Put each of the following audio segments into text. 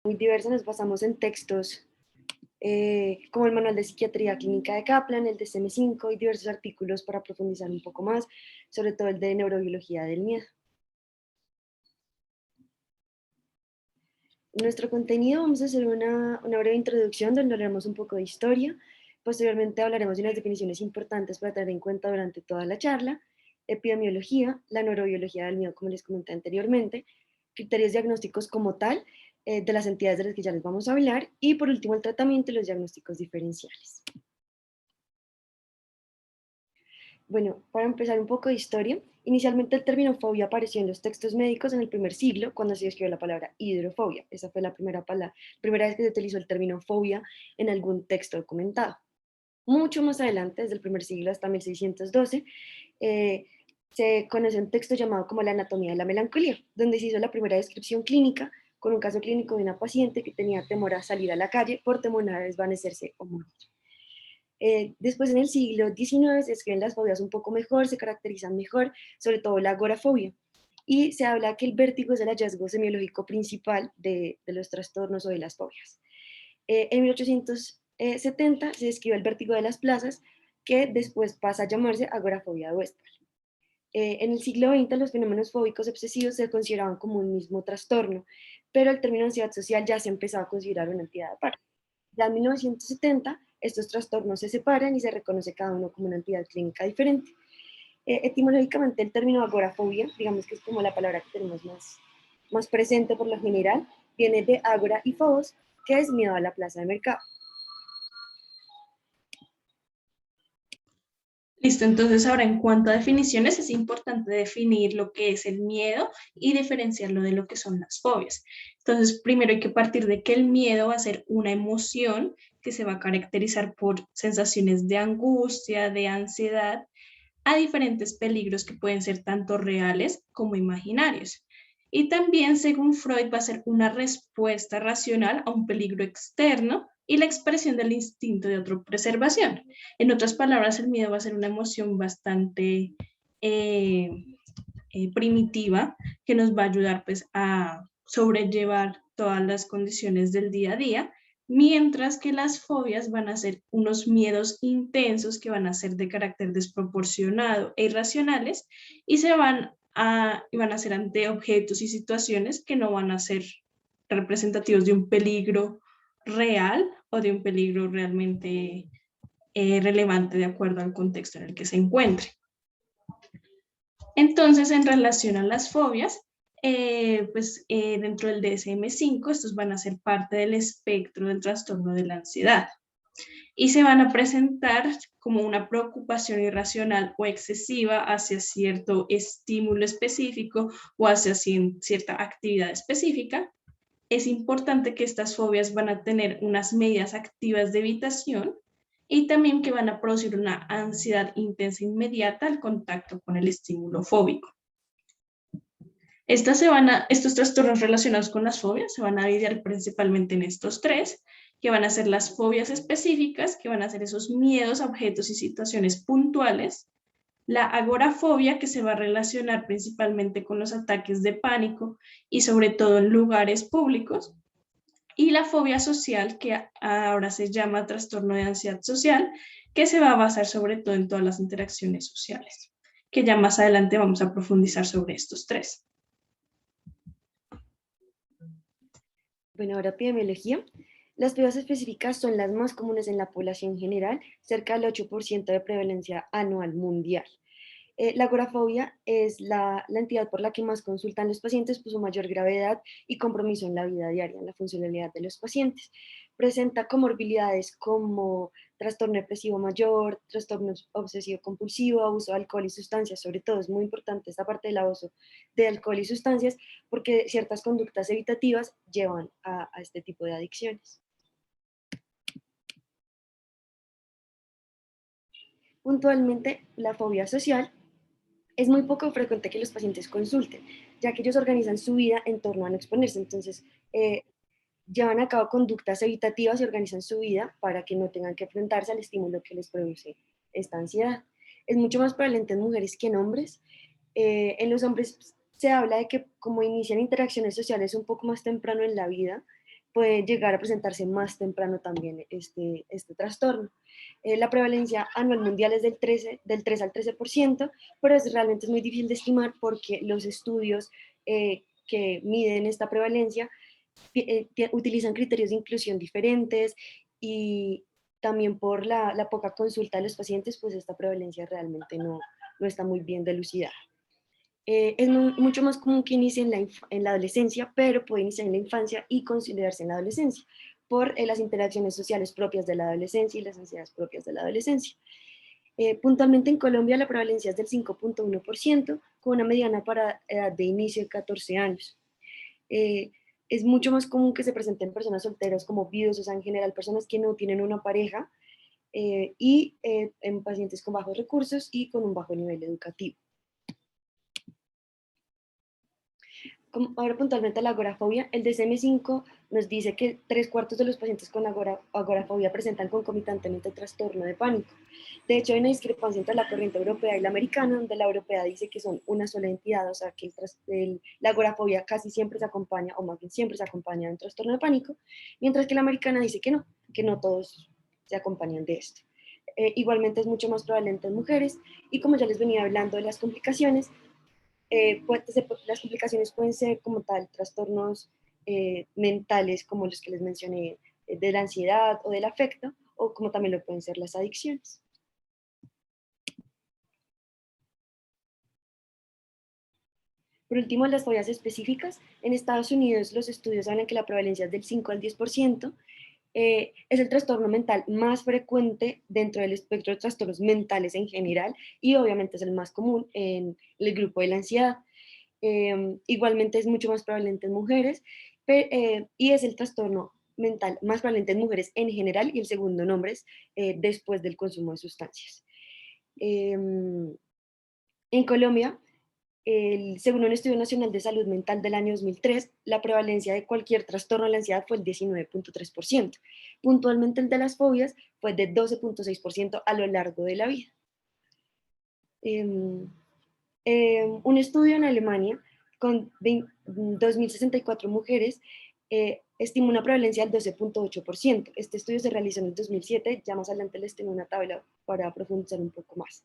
muy diversa, nos basamos en textos como el Manual de Psiquiatría Clínica de Kaplan, el de DSM-5 y diversos artículos para profundizar un poco más, sobre todo el de neurobiología del miedo. En nuestro contenido vamos a hacer una breve introducción donde hablaremos un poco de historia, posteriormente hablaremos de unas definiciones importantes para tener en cuenta durante toda la charla, epidemiología, la neurobiología del miedo, como les comenté anteriormente, criterios diagnósticos como tal, de las entidades de las que ya les vamos a hablar, y por último el tratamiento y los diagnósticos diferenciales. Bueno, para empezar un poco de historia, inicialmente el término fobia apareció en los textos médicos en el primer siglo, cuando se escribió la palabra hidrofobia. Esa fue la primera vez que se utilizó el término fobia en algún texto documentado. Mucho más adelante, desde el primer siglo hasta 1612, eh, se conoce un texto llamado como la anatomía de la melancolía, donde se hizo la primera descripción clínica con un caso clínico de una paciente que tenía temor a salir a la calle por temor a desvanecerse o morir. Después en el siglo XIX se escriben las fobias un poco mejor, se caracterizan mejor, sobre todo la agorafobia. Y se habla que el vértigo es el hallazgo semiológico principal de los trastornos o de las fobias. En 1870 se describe el vértigo de las plazas, que después pasa a llamarse agorafobia de Westphal. En el siglo XX los fenómenos fóbicos obsesivos se consideraban como un mismo trastorno, pero el término ansiedad social ya se empezaba a considerar una entidad aparte. Ya en 1970, estos trastornos se separan y se reconoce cada uno como una entidad clínica diferente. Etimológicamente, el término agorafobia, digamos que es como la palabra que tenemos más presente por lo general, viene de agora y phobos, que es miedo a la plaza de mercado. Listo, entonces ahora en cuanto a definiciones, es importante definir lo que es el miedo y diferenciarlo de lo que son las fobias. Entonces, primero hay que partir de que el miedo va a ser una emoción que se va a caracterizar por sensaciones de angustia, de ansiedad, a diferentes peligros que pueden ser tanto reales como imaginarios. Y también, según Freud, va a ser una respuesta racional a un peligro externo y la expresión del instinto de autopreservación. En otras palabras, el miedo va a ser una emoción bastante eh, primitiva que nos va a ayudar pues, a sobrellevar todas las condiciones del día a día, mientras que las fobias van a ser unos miedos intensos que van a ser de carácter desproporcionado e irracionales y van a ser ante objetos y situaciones que no van a ser representativos de un peligro real o de un peligro realmente relevante de acuerdo al contexto en el que se encuentre. Entonces, en relación a las fobias, dentro del DSM-5, estos van a ser parte del espectro del trastorno de la ansiedad y se van a presentar como una preocupación irracional o excesiva hacia cierto estímulo específico o hacia cierta actividad específica. Es importante que estas fobias van a tener unas medidas activas de evitación y también que van a producir una ansiedad intensa inmediata al contacto con el estímulo fóbico. Estos trastornos relacionados con las fobias se van a dividir principalmente en estos tres, que van a ser las fobias específicas, que van a ser esos miedos a objetos y situaciones puntuales, la agorafobia, que se va a relacionar principalmente con los ataques de pánico y sobre todo en lugares públicos, y la fobia social, que ahora se llama trastorno de ansiedad social, que se va a basar sobre todo en todas las interacciones sociales, que ya más adelante vamos a profundizar sobre estos tres. Bueno, ahora epidemiología. Las fobias específicas son las más comunes en la población general, cerca del 8% de prevalencia anual mundial. La agorafobia es la entidad por la que más consultan los pacientes por su mayor gravedad y compromiso en la vida diaria, en la funcionalidad de los pacientes. Presenta comorbilidades como trastorno depresivo mayor, trastorno obsesivo compulsivo, abuso de alcohol y sustancias. Sobre todo es muy importante esta parte del abuso de alcohol y sustancias porque ciertas conductas evitativas llevan a este tipo de adicciones. Puntualmente, la fobia social es muy poco frecuente que los pacientes consulten, ya que ellos organizan su vida en torno a no exponerse. Entonces, eh, llevan a cabo conductas evitativas y organizan su vida para que no tengan que enfrentarse al estímulo que les produce esta ansiedad. Es mucho más prevalente en mujeres que en hombres. En los hombres se habla de que como inician interacciones sociales un poco más temprano en la vida, puede llegar a presentarse más temprano también este trastorno. La prevalencia anual mundial es del 3 al 13%, pero realmente es muy difícil de estimar porque los estudios que miden esta prevalencia utilizan criterios de inclusión diferentes y también por la poca consulta de los pacientes, pues esta prevalencia realmente no está muy bien dilucidada. Es mucho más común que inicie en la adolescencia, pero puede iniciar en la infancia y consolidarse en la adolescencia por las interacciones sociales propias de la adolescencia y las ansiedades propias de la adolescencia. Puntualmente en Colombia la prevalencia es del 5.1%, con una mediana para edad de inicio de 14 años. Es mucho más común que se presenten personas solteras como viudos, o sea, en general personas que no tienen una pareja, y en pacientes con bajos recursos y con un bajo nivel educativo. Ahora puntualmente la agorafobia, el DSM-5 nos dice que 3/4 de los pacientes con agorafobia presentan concomitantemente trastorno de pánico. De hecho, hay una discrepancia entre la corriente europea y la americana, donde la europea dice que son una sola entidad, o sea, que la agorafobia casi siempre se acompaña, o más bien siempre se acompaña de un trastorno de pánico, mientras que la americana dice que no todos se acompañan de esto. Igualmente es mucho más prevalente en mujeres, y como ya les venía hablando de las complicaciones, las complicaciones pueden ser como tal trastornos mentales como los que les mencioné, de la ansiedad o del afecto, o como también lo pueden ser las adicciones. Por último, las fobias específicas. En Estados Unidos los estudios hablan que la prevalencia es del 5 al 10%. Es el trastorno mental más frecuente dentro del espectro de trastornos mentales en general y obviamente es el más común en el grupo de la ansiedad. Igualmente es mucho más prevalente en mujeres, y es el trastorno mental más prevalente en mujeres en general y el segundo en hombres, después del consumo de sustancias. En Colombia, según un estudio nacional de salud mental del año 2003, la prevalencia de cualquier trastorno de la ansiedad fue el 19.3%. Puntualmente el de las fobias fue de 12.6% a lo largo de la vida. Un estudio en Alemania con 2.064 mujeres estimó una prevalencia del 12.8%. Este estudio se realizó en el 2007, ya más adelante les tengo una tabla para profundizar un poco más.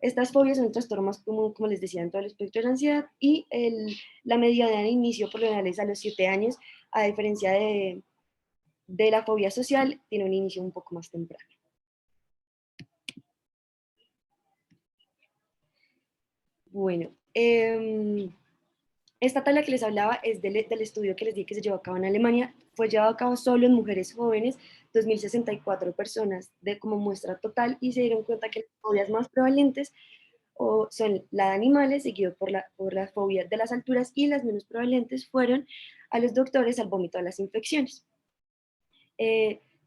Estas fobias son el trastorno más común, como les decía, en todo el espectro de la ansiedad, y la mediana de inicio por lo general es a los 7 años, a diferencia de la fobia social, tiene un inicio un poco más temprano. Bueno, esta tabla que les hablaba es del estudio que les dije que se llevó a cabo en Alemania. Fue llevado a cabo solo en mujeres jóvenes, 2.064 personas como muestra total, y se dieron cuenta que las fobias más prevalentes son la de animales, seguido por la fobia de las alturas, y las menos prevalentes fueron a los doctores, al vómito, a las infecciones.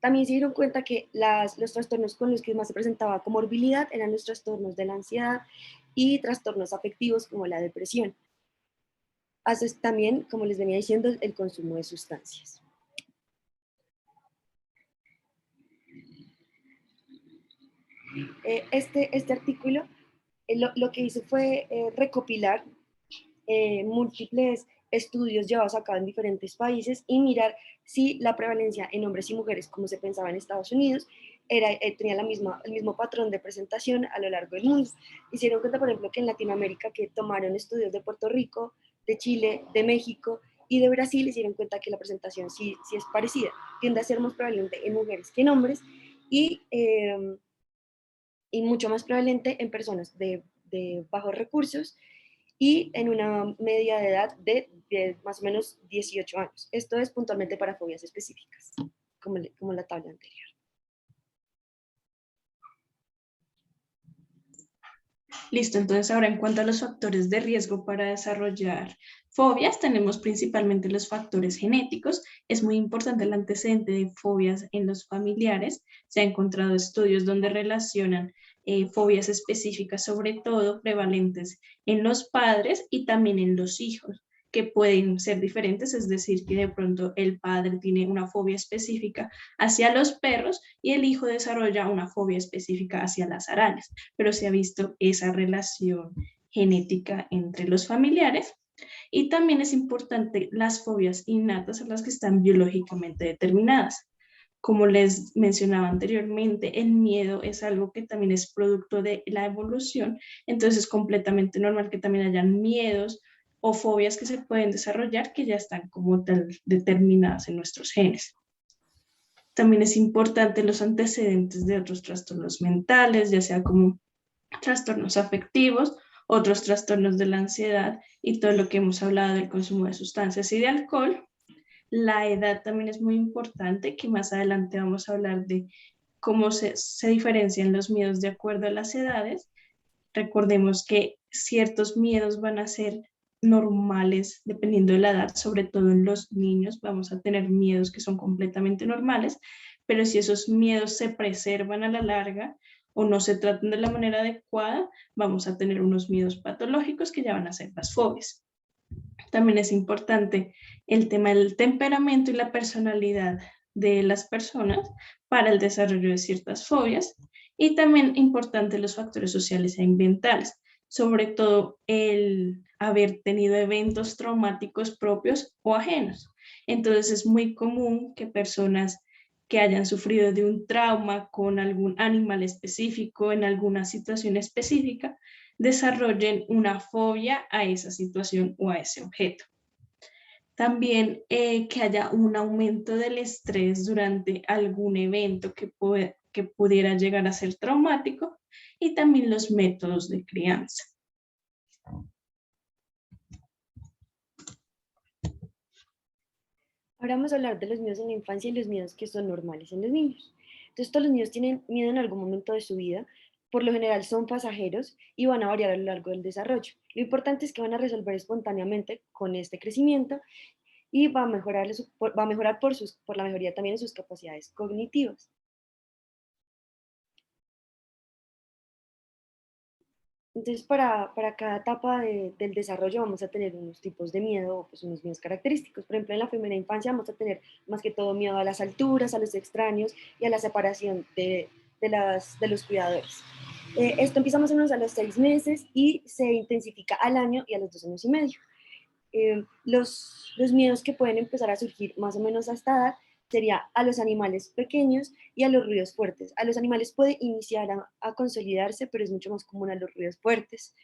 También se dieron cuenta que los trastornos con los que más se presentaba comorbilidad eran los trastornos de la ansiedad y trastornos afectivos como la depresión. También, como les venía diciendo, el consumo de sustancias. Este artículo lo que hizo fue recopilar múltiples estudios llevados a cabo en diferentes países y mirar si la prevalencia en hombres y mujeres, como se pensaba en Estados Unidos, tenía el mismo patrón de presentación a lo largo del mundo. Hicieron cuenta, por ejemplo, que en Latinoamérica, que tomaron estudios de Puerto Rico, de Chile, de México y de Brasil, hicieron cuenta que la presentación sí es parecida, tiende a ser más prevalente en mujeres que en hombres, y mucho más prevalente en personas de bajos recursos y en una media de edad de más o menos 18 años. Esto es puntualmente para fobias específicas, como la tabla anterior. Listo, entonces ahora en cuanto a los factores de riesgo para desarrollar fobias, tenemos principalmente los factores genéticos. Es muy importante el antecedente de fobias en los familiares. Se han encontrado estudios donde relacionan fobias específicas, sobre todo prevalentes en los padres y también en los hijos, que pueden ser diferentes, es decir, que de pronto el padre tiene una fobia específica hacia los perros y el hijo desarrolla una fobia específica hacia las arañas, pero se ha visto esa relación genética entre los familiares. Y también es importante las fobias innatas a las que están biológicamente determinadas. Como les mencionaba anteriormente, el miedo es algo que también es producto de la evolución, entonces es completamente normal que también hayan miedos o fobias que se pueden desarrollar que ya están como tal determinadas en nuestros genes. También es importante los antecedentes de otros trastornos mentales, ya sea como trastornos afectivos, otros trastornos de la ansiedad y todo lo que hemos hablado del consumo de sustancias y de alcohol. La edad también es muy importante, que más adelante vamos a hablar de cómo se diferencian los miedos de acuerdo a las edades. Recordemos que ciertos miedos van a ser normales dependiendo de la edad, sobre todo en los niños vamos a tener miedos que son completamente normales, pero si esos miedos se preservan a la larga o no se tratan de la manera adecuada, vamos a tener unos miedos patológicos que ya van a ser las fobias. También es importante el tema del temperamento y la personalidad de las personas para el desarrollo de ciertas fobias y también importante los factores sociales e ambientales, sobre todo el haber tenido eventos traumáticos propios o ajenos. Entonces es muy común que personas que hayan sufrido de un trauma con algún animal específico en alguna situación específica desarrollen una fobia a esa situación o a ese objeto. También que haya un aumento del estrés durante algún evento que pudiera llegar a ser traumático y también los métodos de crianza. Ahora vamos a hablar de los miedos en la infancia y los miedos que son normales en los niños. Entonces, todos los niños tienen miedo en algún momento de su vida. Por lo general son pasajeros y van a variar a lo largo del desarrollo. Lo importante es que van a resolver espontáneamente con este crecimiento y va a mejorar por la mejoría también de sus capacidades cognitivas. Entonces, para cada etapa del desarrollo vamos a tener unos tipos de miedo, pues unos miedos característicos. Por ejemplo, en la primera infancia vamos a tener más que todo miedo a las alturas, a los extraños y a la separación de los cuidadores. Esto empieza más o menos a los 6 meses y se intensifica al año y a los 2 años y medio. Los miedos que pueden empezar a surgir más o menos a esta edad sería a los animales pequeños y a los ruidos fuertes. A los animales puede iniciar a consolidarse, pero es mucho más común a los ruidos fuertes.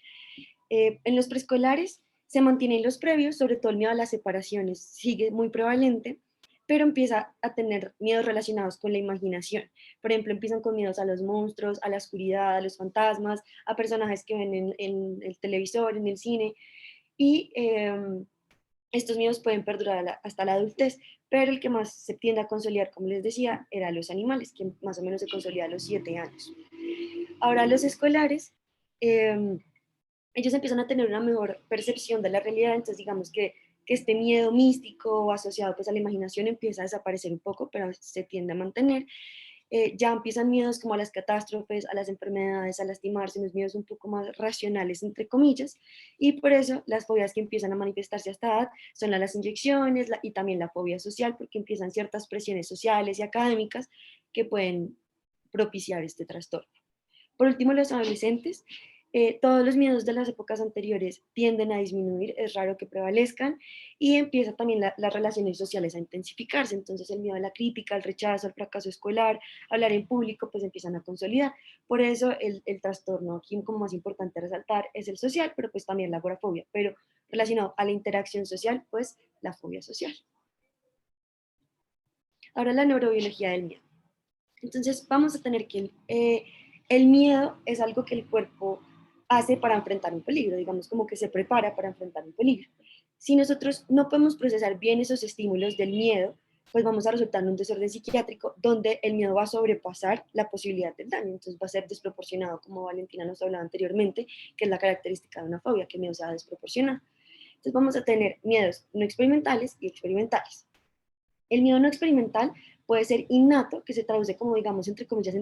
En los preescolares se mantienen los previos, sobre todo el miedo a las separaciones, sigue muy prevalente, pero empieza a tener miedos relacionados con la imaginación. Por ejemplo, empiezan con miedos a los monstruos, a la oscuridad, a los fantasmas, a personajes que ven en el televisor, en el cine, y estos miedos pueden perdurar hasta la adultez, pero el que más se tiende a consolidar, como les decía, era los animales, que más o menos se consolida a los 7 años. Ahora los escolares, eh, ellos empiezan a tener una mejor percepción de la realidad, entonces digamos que este miedo místico asociado pues a la imaginación empieza a desaparecer un poco, pero se tiende a mantener. Ya empiezan miedos como a las catástrofes, a las enfermedades, a lastimarse, unos miedos un poco más racionales, entre comillas, y por eso las fobias que empiezan a manifestarse a esta edad son las inyecciones y también la fobia social, porque empiezan ciertas presiones sociales y académicas que pueden propiciar este trastorno. Por último, los adolescentes, todos los miedos de las épocas anteriores tienden a disminuir, es raro que prevalezcan, y empieza también las relaciones sociales a intensificarse, entonces el miedo a la crítica, al rechazo, al fracaso escolar, hablar en público, pues empiezan a consolidar. Por eso el trastorno aquí como más importante a resaltar es el social, pero pues también la agorafobia, pero relacionado a la interacción social, pues la fobia social. Ahora la neurobiología del miedo. Entonces vamos a tener que el miedo es algo que el cuerpo hace para enfrentar un peligro, digamos como que se prepara para enfrentar un peligro. Si nosotros no podemos procesar bien esos estímulos del miedo, pues vamos a resultar en un desorden psiquiátrico donde el miedo va a sobrepasar la posibilidad del daño, entonces va a ser desproporcionado, como Valentina nos hablaba anteriormente, que es la característica de una fobia, que el miedo sea desproporcionado. Entonces vamos a tener miedos no experimentales y experimentales. El miedo no experimental puede ser innato, que se traduce como, digamos, entre comillas,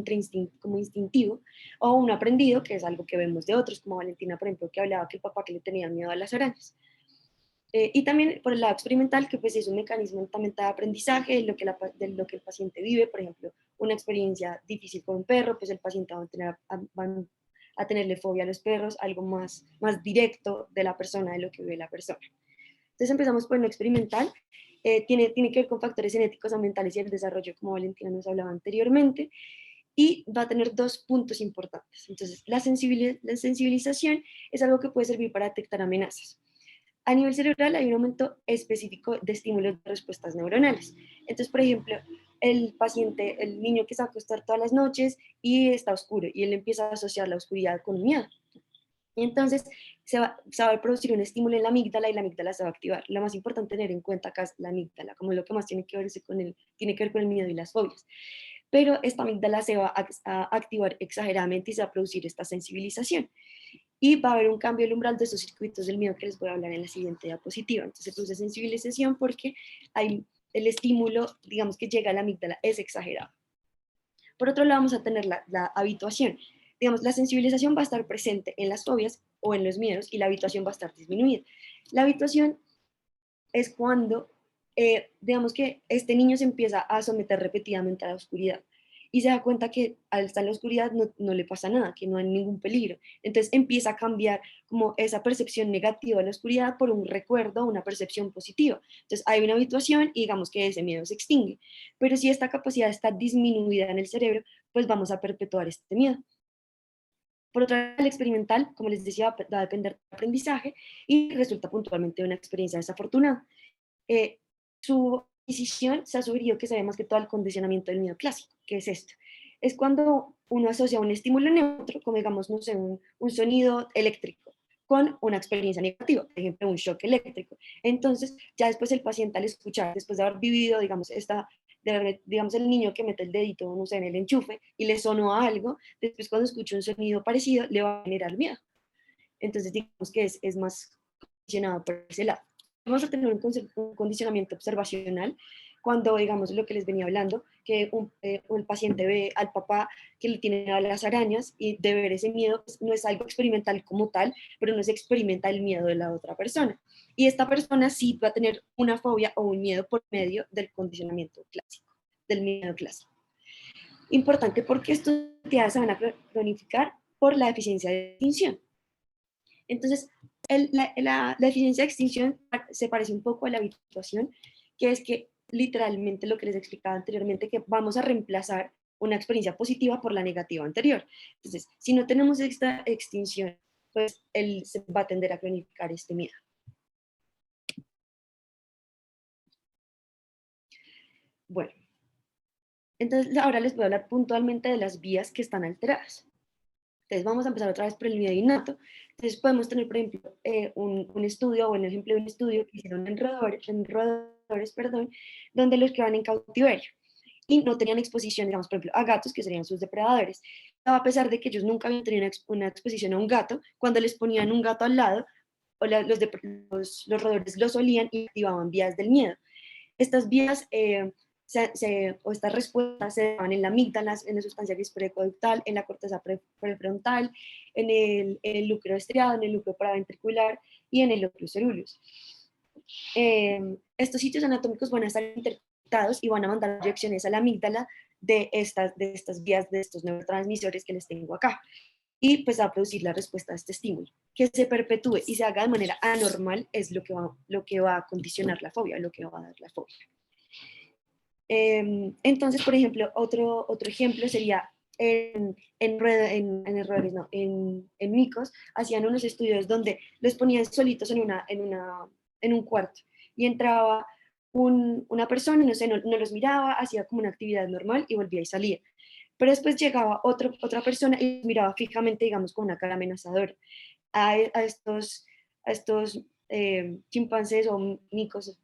como instintivo, o un aprendido, que es algo que vemos de otros, como Valentina, por ejemplo, que hablaba que el papá que le tenía miedo a las arañas. Y también por el lado experimental, que pues es un mecanismo también de aprendizaje de lo que el paciente vive, por ejemplo, una experiencia difícil con un perro, pues el paciente va a a tenerle fobia a los perros, algo más directo de la persona, de lo que ve la persona. Entonces empezamos por lo experimental, tiene que ver con factores genéticos, ambientales y el desarrollo, como Valentina nos hablaba anteriormente, y va a tener dos puntos importantes. Entonces, la sensibilización es algo que puede servir para detectar amenazas. A nivel cerebral hay un aumento específico de estímulos de respuestas neuronales. Entonces, por ejemplo, el paciente, el niño que se va a acostar todas las noches y está oscuro, y él empieza a asociar la oscuridad con miedo. Y entonces se va a producir un estímulo en la amígdala y la amígdala se va a activar. Lo más importante tener en cuenta acá es la amígdala, como lo que más tiene que ver con el miedo y las fobias. Pero esta amígdala se va a activar exageradamente y se va a producir esta sensibilización. Y va a haber un cambio del umbral de esos circuitos del miedo que les voy a hablar en la siguiente diapositiva. Entonces se produce sensibilización porque hay el estímulo, digamos, que llega a la amígdala es exagerado. Por otro lado, vamos a tener la habituación. Digamos, la sensibilización va a estar presente en las fobias o en los miedos y la habituación va a estar disminuida. La habituación es cuando, digamos que este niño se empieza a someter repetidamente a la oscuridad y se da cuenta que al estar en la oscuridad no le pasa nada, que no hay ningún peligro. Entonces empieza a cambiar como esa percepción negativa de la oscuridad por un recuerdo, una percepción positiva. Entonces hay una habituación y digamos que ese miedo se extingue. Pero si esta capacidad está disminuida en el cerebro, pues vamos a perpetuar este miedo. Por otro lado, el experimental, como les decía, va a depender del aprendizaje y resulta puntualmente una experiencia desafortunada. Su decisión se ha sugerido que se ve más que todo al condicionamiento del miedo clásico. ¿Qué es esto? Es cuando uno asocia un estímulo neutro, como digamos, no sé, un sonido eléctrico, con una experiencia negativa, por ejemplo, un shock eléctrico. Entonces, ya después el paciente al escuchar, después de haber vivido, digamos, digamos, el niño que mete el dedito, no sé, en el enchufe y le sonó a algo, después cuando escucha un sonido parecido, le va a generar miedo. Entonces, digamos que es más condicionado por ese lado. Vamos a tener un condicionamiento observacional cuando, digamos, lo que les venía hablando, que el paciente ve al papá que le tiene a las arañas y de ver ese miedo, pues, no es algo experimental como tal, pero no se experimenta el miedo de la otra persona. Y esta persona sí va a tener una fobia o un miedo por medio del condicionamiento clásico, del miedo clásico. Importante porque estas entidades se van a cronificar por la deficiencia de extinción. Entonces, la deficiencia de extinción se parece un poco a la habituación, que es que literalmente lo que les explicaba anteriormente, que vamos a reemplazar una experiencia positiva por la negativa anterior. Entonces, si no tenemos esta extinción, pues se va a tender a cronificar este miedo. Bueno, entonces ahora les voy a hablar puntualmente de las vías que están alteradas. Entonces vamos a empezar otra vez por el miedo innato. Entonces podemos tener, por ejemplo, un estudio, o un ejemplo de un estudio que hicieron en roedores, perdón, donde los que van en cautiverio y no tenían exposición, digamos, por ejemplo, a gatos, que serían sus depredadores. A pesar de que ellos nunca habían tenido una exposición a un gato, cuando les ponían un gato al lado, o los roedores los olían y activaban vías del miedo. Estas vías o estas respuestas se dan en la amígdala, en la sustancia que es preconductal, en la corteza prefrontal, en el núcleo estriado, en el núcleo paraventricular y en el núcleo ceruleus. Estos sitios anatómicos van a estar interconectados y van a mandar direcciones a la amígdala de estas vías, de estos neurotransmisores que les tengo acá. Y pues va a producir la respuesta a este estímulo. Que se perpetúe y se haga de manera anormal es lo que va a condicionar la fobia, lo que va a dar la fobia. Entonces, por ejemplo, otro ejemplo sería en micos, hacían unos estudios donde los ponían solitos en un cuarto y entraba una persona, no sé, no los miraba, hacía como una actividad normal y volvía y salía. Pero después llegaba otra persona y los miraba fijamente, digamos, con una cara amenazadora. A estos chimpancés o micos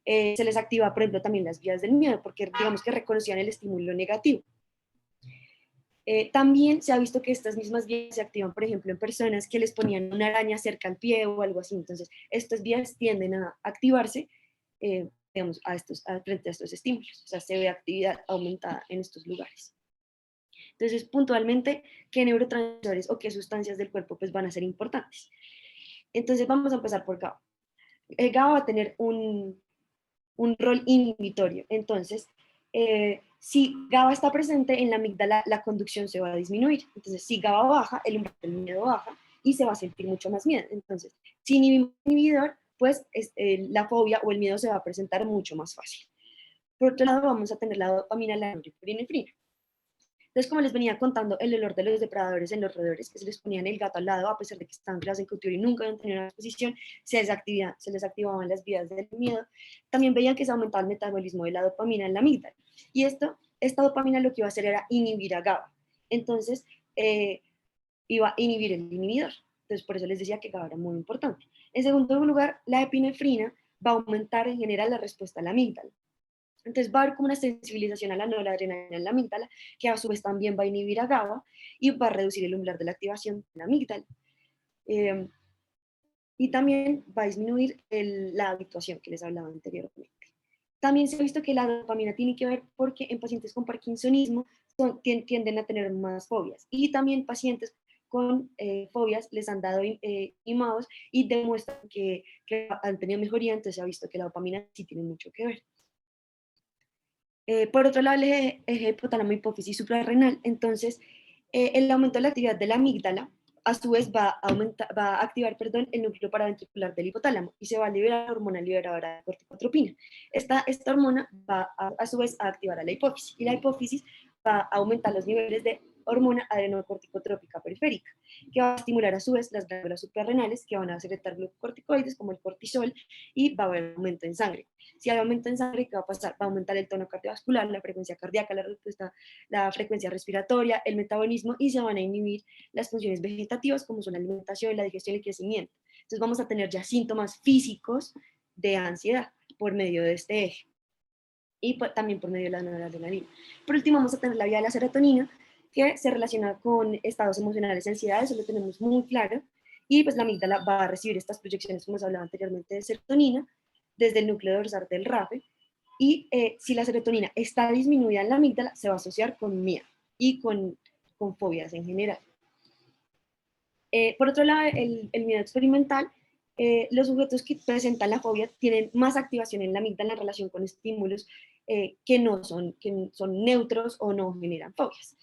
se les activa, por ejemplo, también las vías del miedo, porque digamos que reconocían el estímulo negativo. También se ha visto que estas mismas vías se activan, por ejemplo, en personas que les ponían una araña cerca al pie o algo así. Entonces, estas vías tienden a activarse, digamos, frente a estos estímulos. O sea, se ve actividad aumentada en estos lugares. Entonces, puntualmente, ¿qué neurotransmisores o qué sustancias del cuerpo pues, van a ser importantes? Entonces, vamos a empezar por GABA. El GABA va a tener un rol inhibitorio. Entonces, Si GABA está presente en la amígdala, la conducción se va a disminuir. Entonces, si GABA baja, el umbral del miedo baja y se va a sentir mucho más miedo. Entonces, si inhibimos el inhibidor, pues la fobia o el miedo se va a presentar mucho más fácil. Por otro lado, vamos a tener la dopamina, la norepinefrina. Entonces, como les venía contando, el olor de los depredadores en los roedores, que se les ponían el gato al lado, a pesar de que estaban en clase en cautiverio y nunca habían tenido una exposición, se les activaban las vías del miedo. También veían que se aumentaba el metabolismo de la dopamina en la amígdala. Y esta dopamina lo que iba a hacer era inhibir a GABA. Entonces, iba a inhibir el inhibidor. Entonces, por eso les decía que GABA era muy importante. En segundo lugar, la epinefrina va a aumentar en general la respuesta a la amígdala. Entonces va a haber como una sensibilización a la noradrenalina en la amígdala, que a su vez también va a inhibir a GABA y va a reducir el umbral de la activación de la amígdala. Y también va a disminuir la habituación que les hablaba anteriormente. También se ha visto que la dopamina tiene que ver porque en pacientes con parkinsonismo tienden a tener más fobias. Y también pacientes con fobias les han dado imados y demuestran que han tenido mejoría, entonces se ha visto que la dopamina sí tiene mucho que ver. Por otro lado, el eje hipotálamo, hipófisis suprarrenal, entonces el aumento de la actividad de la amígdala a su vez va a activar el núcleo paraventricular del hipotálamo y se va a liberar la hormona liberadora de corticotropina. Esta hormona va a su vez a activar a la hipófisis y la hipófisis va a aumentar los niveles de hormona adrenocorticotrópica periférica, que va a estimular a su vez las glándulas suprarrenales que van a secretar glucocorticoides como el cortisol y va a haber aumento en sangre. Si hay aumento en sangre, ¿qué va a pasar? Va a aumentar el tono cardiovascular, la frecuencia cardíaca, la frecuencia respiratoria, el metabolismo y se van a inhibir las funciones vegetativas como son la alimentación, la digestión y el crecimiento. Entonces vamos a tener ya síntomas físicos de ansiedad por medio de este eje y también por medio de la noradrenalina. Por último, vamos a tener la vía de la serotonina, que se relaciona con estados emocionales y ansiedad, eso lo tenemos muy claro, y pues la amígdala va a recibir estas proyecciones, como se hablaba anteriormente, de serotonina, desde el núcleo dorsal del RAFE, y si la serotonina está disminuida en la amígdala, se va a asociar con miedo y con fobias en general. Por otro lado, el miedo experimental, los sujetos que presentan la fobia tienen más activación en la amígdala en relación con estímulos que son neutros o no generan fobias.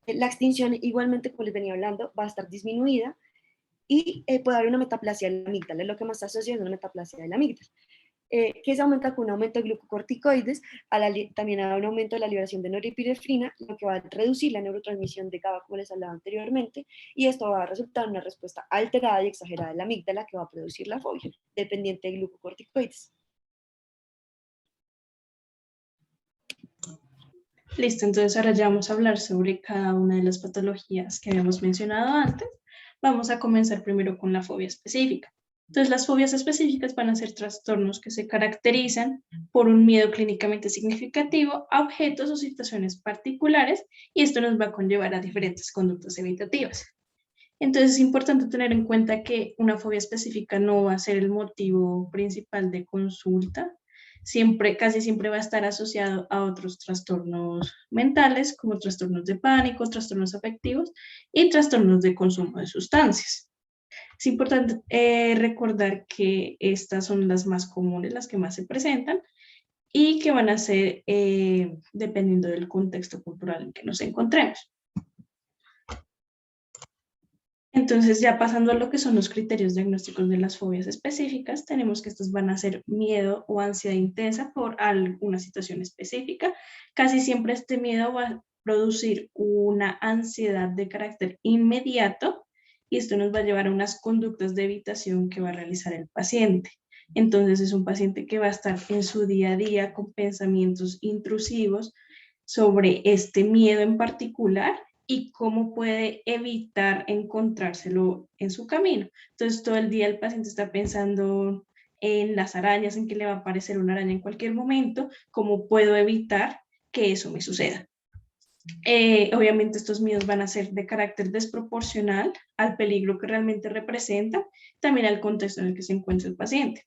La extinción, igualmente, como les venía hablando, va a estar disminuida y puede haber una metaplasia de la amígdala, es lo que más se asocia es una metaplasia de la amígdala, que se aumenta con un aumento de glucocorticoides, también hay un aumento de la liberación de norepinefrina, lo que va a reducir la neurotransmisión de GABA, como les hablaba anteriormente, y esto va a resultar en una respuesta alterada y exagerada de la amígdala que va a producir la fobia, dependiente de glucocorticoides. Listo, entonces ahora ya vamos a hablar sobre cada una de las patologías que habíamos mencionado antes. Vamos a comenzar primero con la fobia específica. Entonces, las fobias específicas van a ser trastornos que se caracterizan por un miedo clínicamente significativo a objetos o situaciones particulares y esto nos va a conllevar a diferentes conductas evitativas. Entonces, es importante tener en cuenta que una fobia específica no va a ser el motivo principal de consulta. Casi siempre va a estar asociado a otros trastornos mentales, como trastornos de pánico, trastornos afectivos y trastornos de consumo de sustancias. Es importante recordar que estas son las más comunes, las que más se presentan y que van a ser dependiendo del contexto cultural en que nos encontremos. Entonces, ya pasando a lo que son los criterios diagnósticos de las fobias específicas, tenemos que estos van a ser miedo o ansiedad intensa por alguna situación específica. Casi siempre este miedo va a producir una ansiedad de carácter inmediato y esto nos va a llevar a unas conductas de evitación que va a realizar el paciente. Entonces, es un paciente que va a estar en su día a día con pensamientos intrusivos sobre este miedo en particular y cómo puede evitar encontrárselo en su camino. Entonces, todo el día el paciente está pensando en las arañas, en que le va a aparecer una araña en cualquier momento, cómo puedo evitar que eso me suceda. Obviamente estos miedos van a ser de carácter desproporcional al peligro que realmente representa, también al contexto en el que se encuentra el paciente.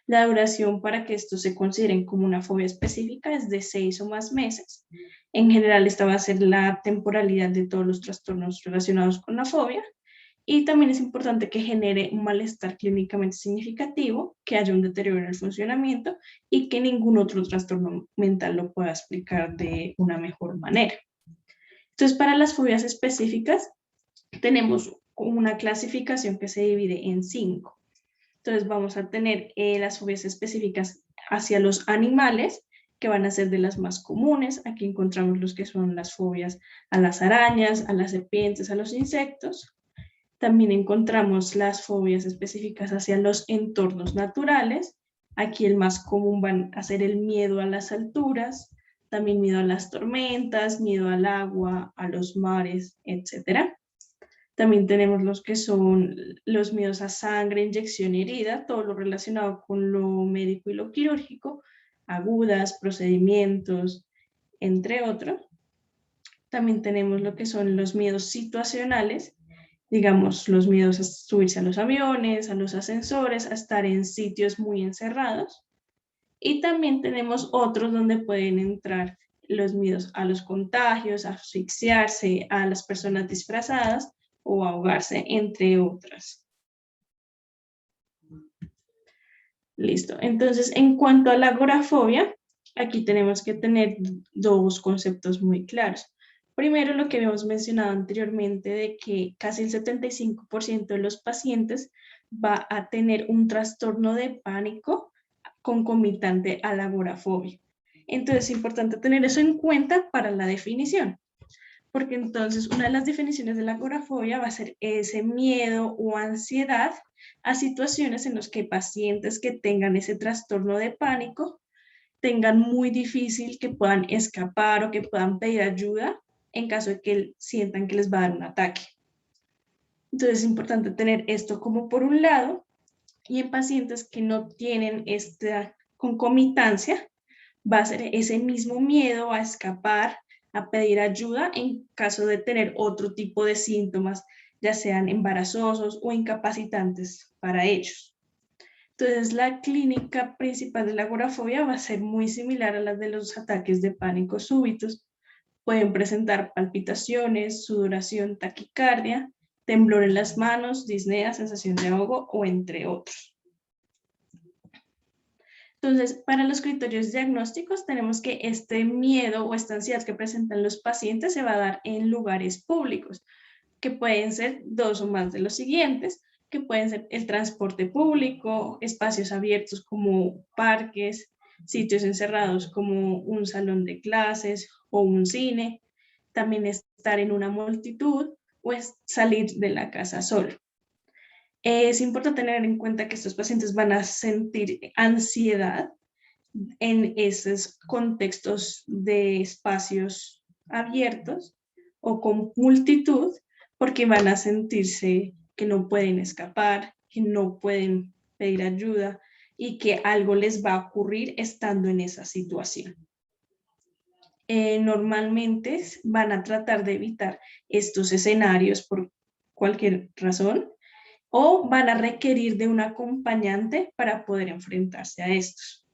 La duración para que estos se consideren como una fobia específica es de 6 o más meses. En general, esta va a ser la temporalidad de todos los trastornos relacionados con la fobia Y también es importante que genere un malestar clínicamente significativo, que haya un deterioro en el funcionamiento y que ningún otro trastorno mental lo pueda explicar de una mejor manera. Entonces, para las fobias específicas, tenemos una clasificación que se divide en 5. Entonces, vamos a tener las fobias específicas hacia los animales, que van a ser de las más comunes. Aquí encontramos los que son las fobias a las arañas, a las serpientes, a los insectos. También encontramos las fobias específicas hacia los entornos naturales. Aquí el más común van a ser el miedo a las alturas, también miedo a las tormentas, miedo al agua, a los mares, etc. También tenemos los que son los miedos a sangre, inyección y herida, todo lo relacionado con lo médico y lo quirúrgico, agudas, procedimientos, entre otros. También tenemos lo que son los miedos situacionales, digamos, los miedos a subirse a los aviones, a los ascensores, a estar en sitios muy encerrados. Y también tenemos otros donde pueden entrar los miedos a los contagios, a asfixiarse, a las personas disfrazadas o ahogarse, entre otras. Listo. Entonces, en cuanto a la agorafobia, aquí tenemos que tener dos conceptos muy claros. Primero, lo que habíamos mencionado anteriormente de que casi el 75% de los pacientes va a tener un trastorno de pánico concomitante a la agorafobia. Entonces, es importante tener eso en cuenta para la definición, porque entonces una de las definiciones de la agorafobia va a ser ese miedo o ansiedad a situaciones en las que pacientes que tengan ese trastorno de pánico tengan muy difícil que puedan escapar o que puedan pedir ayuda en caso de que sientan que les va a dar un ataque. Entonces es importante tener esto como por un lado, y en pacientes que no tienen esta concomitancia, va a ser ese mismo miedo a escapar, a pedir ayuda en caso de tener otro tipo de síntomas, ya sean embarazosos o incapacitantes para ellos. Entonces, la clínica principal de la agorafobia va a ser muy similar a la de los ataques de pánico súbitos. Pueden presentar palpitaciones, sudoración, taquicardia, temblor en las manos, disnea, sensación de ahogo o entre otros. Entonces, para los criterios diagnósticos tenemos que este miedo o esta ansiedad que presentan los pacientes se va a dar en lugares públicos, que pueden ser dos o más de los siguientes, que pueden ser el transporte público, espacios abiertos como parques, sitios encerrados como un salón de clases o un cine, también estar en una multitud o es salir de la casa solo. Es importante tener en cuenta que estos pacientes van a sentir ansiedad en esos contextos de espacios abiertos o con multitud, porque van a sentirse que no pueden escapar, que no pueden pedir ayuda y que algo les va a ocurrir estando en esa situación. Normalmente van a tratar de evitar estos escenarios por cualquier razón, o van a requerir de un acompañante para poder enfrentarse a estos.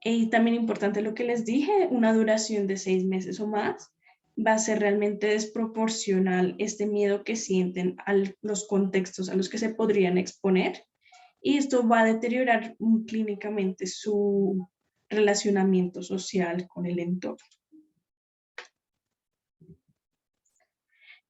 Y también importante lo que les dije, una duración de 6 meses o más, va a ser realmente desproporcional este miedo que sienten a los contextos a los que se podrían exponer, y esto va a deteriorar clínicamente su relacionamiento social con el entorno.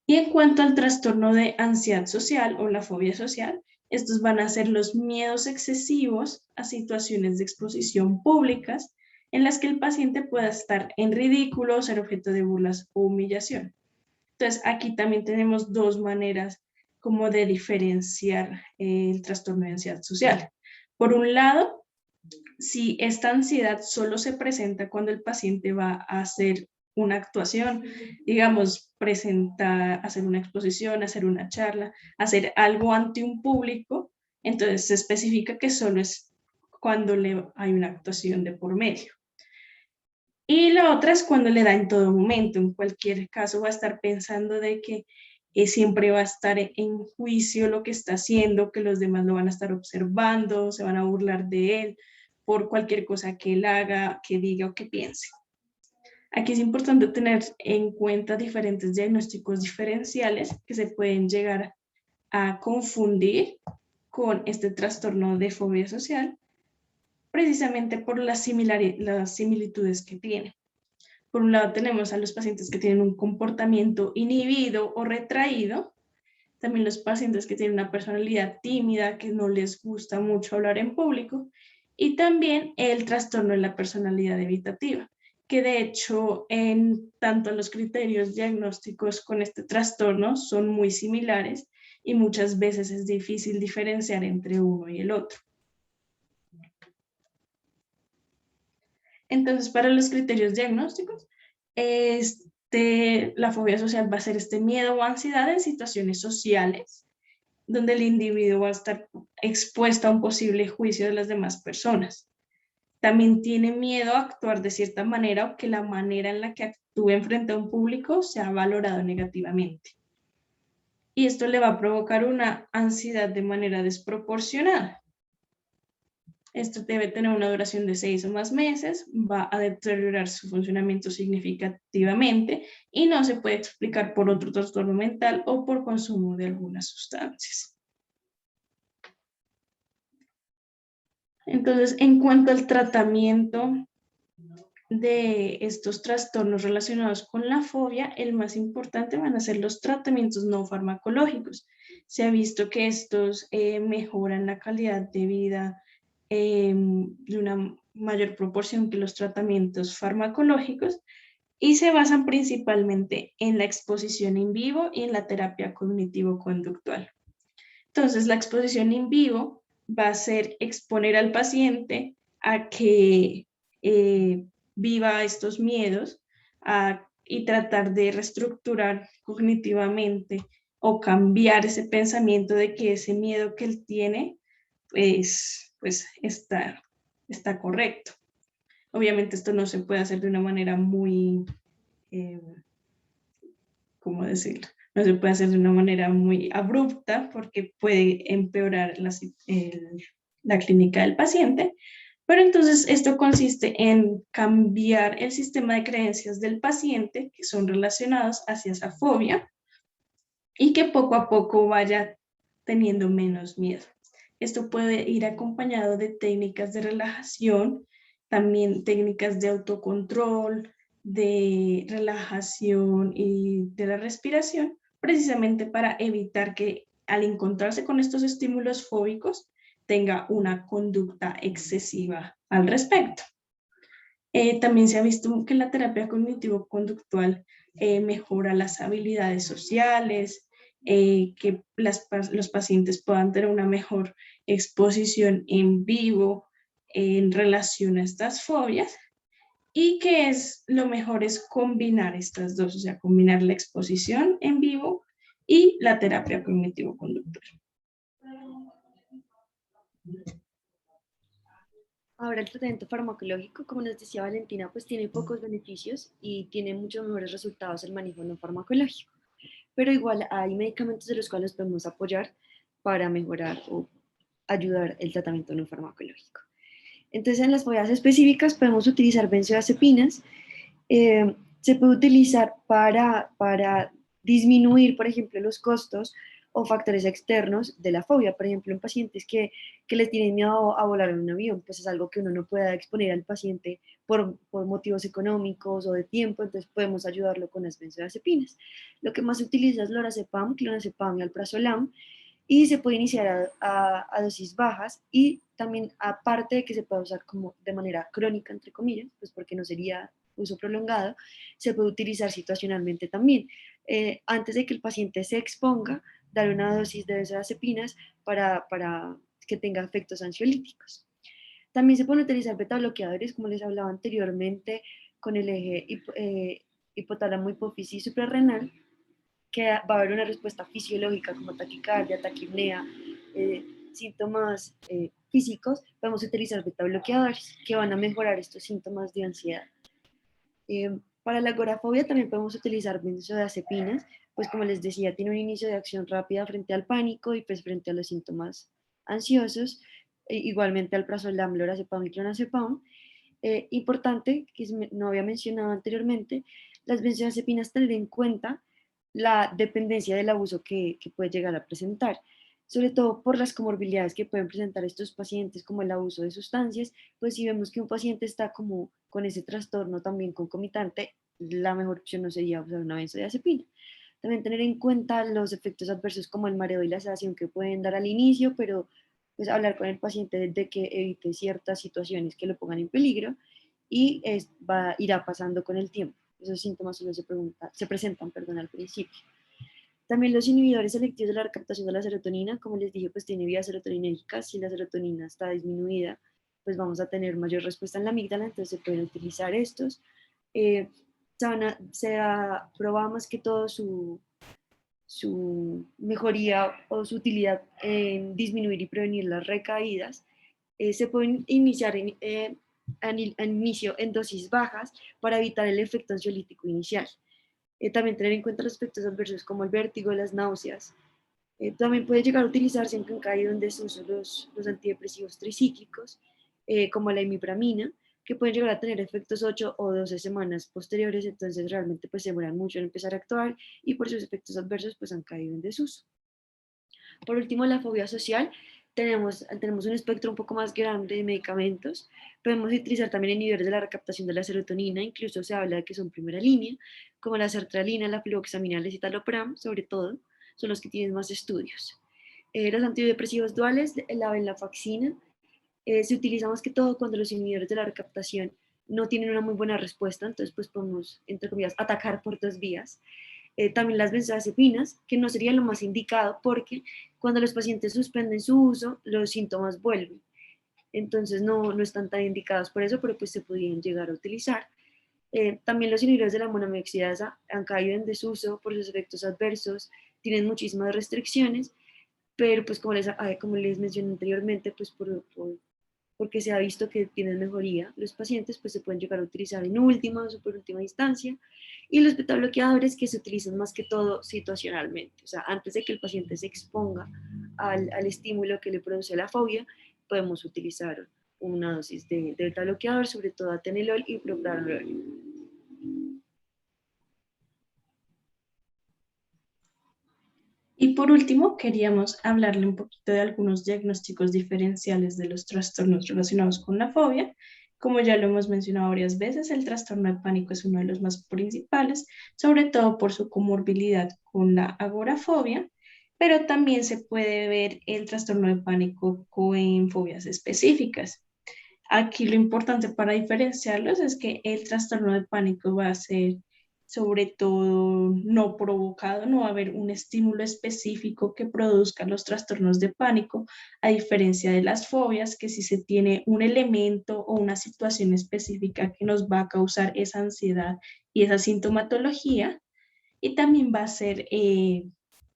Y en cuanto al trastorno de ansiedad social o la fobia social, estos van a ser los miedos excesivos a situaciones de exposición públicas en las que el paciente pueda estar en ridículo, ser objeto de burlas o humillación. Entonces, aquí también tenemos dos maneras como de diferenciar el trastorno de ansiedad social. Por un lado, si esta ansiedad solo se presenta cuando el paciente va a hacer una actuación, digamos, hacer una exposición, hacer una charla, hacer algo ante un público, entonces se especifica que solo es cuando hay una actuación de por medio. Y la otra es cuando le da en todo momento, en cualquier caso va a estar pensando de que siempre va a estar en juicio lo que está haciendo, que los demás lo van a estar observando, se van a burlar de él por cualquier cosa que él haga, que diga o que piense. Aquí es importante tener en cuenta diferentes diagnósticos diferenciales que se pueden llegar a confundir con este trastorno de fobia social, precisamente por las similitudes que tiene. Por un lado tenemos a los pacientes que tienen un comportamiento inhibido o retraído, también los pacientes que tienen una personalidad tímida, que no les gusta mucho hablar en público, y también el trastorno de la personalidad evitativa, que de hecho en tanto los criterios diagnósticos con este trastorno son muy similares y muchas veces es difícil diferenciar entre uno y el otro. Entonces, para los criterios diagnósticos, la fobia social va a ser este miedo o ansiedad en situaciones sociales, donde el individuo va a estar expuesto a un posible juicio de las demás personas. También tiene miedo a actuar de cierta manera o que la manera en la que actúe en frente a un público sea valorado negativamente. Y esto le va a provocar una ansiedad de manera desproporcionada. Esto debe tener una duración de 6 o más meses, va a deteriorar su funcionamiento significativamente y no se puede explicar por otro trastorno mental o por consumo de algunas sustancias. Entonces, en cuanto al tratamiento de estos trastornos relacionados con la fobia, el más importante van a ser los tratamientos no farmacológicos. Se ha visto que estos mejoran la calidad de vida de una mayor proporción que los tratamientos farmacológicos y se basan principalmente en la exposición in vivo y en la terapia cognitivo-conductual. Entonces, la exposición in vivo va a ser exponer al paciente a que viva estos miedos y tratar de reestructurar cognitivamente o cambiar ese pensamiento de que ese miedo que él tiene pues está correcto. Obviamente esto no se puede hacer de una manera muy, ¿cómo decirlo? No se puede hacer de una manera muy abrupta porque puede empeorar la clínica del paciente, pero entonces esto consiste en cambiar el sistema de creencias del paciente que son relacionados hacia esa fobia y que poco a poco vaya teniendo menos miedo. Esto puede ir acompañado de técnicas de relajación, también técnicas de autocontrol, de relajación y de la respiración, precisamente para evitar que al encontrarse con estos estímulos fóbicos tenga una conducta excesiva al respecto. También se ha visto que la terapia cognitivo-conductual mejora las habilidades sociales, que los pacientes puedan tener una mejor exposición en vivo en relación a estas fobias y que lo mejor es combinar estas dos, o sea, combinar la exposición en vivo y la terapia cognitivo-conductual. Ahora el tratamiento farmacológico, como nos decía Valentina, pues tiene pocos beneficios y tiene muchos mejores resultados el manejo no farmacológico. Pero igual hay medicamentos de los cuales podemos apoyar para mejorar o ayudar el tratamiento no farmacológico. Entonces, en las fobias específicas podemos utilizar benzodiazepinas. Se puede utilizar para disminuir, por ejemplo, los costos o factores externos de la fobia. Por ejemplo, en pacientes que les tienen miedo a volar en un avión, pues es algo que uno no pueda exponer al paciente por motivos económicos o de tiempo, entonces podemos ayudarlo con las benzodiazepinas. Lo que más se utiliza es lorazepam, clonazepam y alprazolam, y se puede iniciar a dosis bajas y también aparte de que se puede usar como de manera crónica, entre comillas, pues porque no sería uso prolongado, se puede utilizar situacionalmente también. Antes de que el paciente se exponga, dar una dosis de benzodiazepinas para que tenga efectos ansiolíticos. También se pueden utilizar beta bloqueadores, como les hablaba anteriormente, con el eje hipotálamo, hipófisis suprarrenal, que va a haber una respuesta fisiológica como taquicardia, taquipnea, síntomas físicos. Podemos utilizar beta bloqueadores que van a mejorar estos síntomas de ansiedad. Para la agorafobia también podemos utilizar benzodiazepinas, pues como les decía, tiene un inicio de acción rápida frente al pánico y pues frente a los síntomas ansiosos, igualmente alprazolam, lorazepam y clonazepam. Importante, que no había mencionado anteriormente, las benzodiazepinas tener en cuenta la dependencia del abuso que puede llegar a presentar, sobre todo por las comorbilidades que pueden presentar estos pacientes, como el abuso de sustancias. Pues si vemos que un paciente está como con ese trastorno también concomitante, la mejor opción no sería usar una benzodiazepina. También tener en cuenta los efectos adversos como el mareo y la sedación que pueden dar al inicio, pero pues hablar con el paciente de que evite ciertas situaciones que lo pongan en peligro, y irá pasando con el tiempo. Esos síntomas solo se presentan, perdón, al principio. También los inhibidores selectivos de la recaptación de la serotonina, como les dije, pues tiene vías serotoninérgicas. Si la serotonina está disminuida, pues vamos a tener mayor respuesta en la amígdala, entonces se pueden utilizar estos. Eh, se ha probado más que todo su mejoría o su utilidad en disminuir y prevenir las recaídas. Se pueden iniciar al inicio en dosis bajas para evitar el efecto ansiolítico inicial. También tener en cuenta los efectos adversos como el vértigo, las náuseas. También puede llegar a utilizarse en caído en desuso los antidepresivos tricíclicos, como la imipramina, que pueden llegar a tener efectos 8 o 12 semanas posteriores. Entonces realmente pues se demoran mucho en empezar a actuar y por sus efectos adversos pues han caído en desuso. Por último, la fobia social. Tenemos un espectro un poco más grande de medicamentos. Podemos utilizar también inhibidores de la recaptación de la serotonina, incluso se habla de que son primera línea, como la sertralina, la fluoxamina, el escitalopram, sobre todo, son los que tienen más estudios. Los antidepresivos duales, la venlafaxina, se utiliza más que todo cuando los inhibidores de la recaptación no tienen una muy buena respuesta, entonces pues podemos, entre comillas, atacar por dos vías. También las benzodiazepinas, que no sería lo más indicado porque cuando los pacientes suspenden su uso, los síntomas vuelven. Entonces no están tan indicados por eso, pero pues se podrían llegar a utilizar. También los inhibidores de la monoaminoxidasa han caído en desuso por sus efectos adversos, tienen muchísimas restricciones, pero pues como les mencioné anteriormente, pues porque se ha visto que tienen mejoría, los pacientes pues se pueden llegar a utilizar en última o super última instancia. Y los beta bloqueadores, que se utilizan más que todo situacionalmente, o sea, antes de que el paciente se exponga al estímulo que le produce la fobia, podemos utilizar una dosis de beta bloqueador, sobre todo atenolol y propranolol. Y por último, queríamos hablarle un poquito de algunos diagnósticos diferenciales de los trastornos relacionados con la fobia. Como ya lo hemos mencionado varias veces, el trastorno de pánico es uno de los más principales, sobre todo por su comorbilidad con la agorafobia, pero también se puede ver el trastorno de pánico con fobias específicas. Aquí lo importante para diferenciarlos es que el trastorno de pánico va a ser sobre todo no provocado, no va a haber un estímulo específico que produzca los trastornos de pánico, a diferencia de las fobias, que si se tiene un elemento o una situación específica que nos va a causar esa ansiedad y esa sintomatología, y también va a ser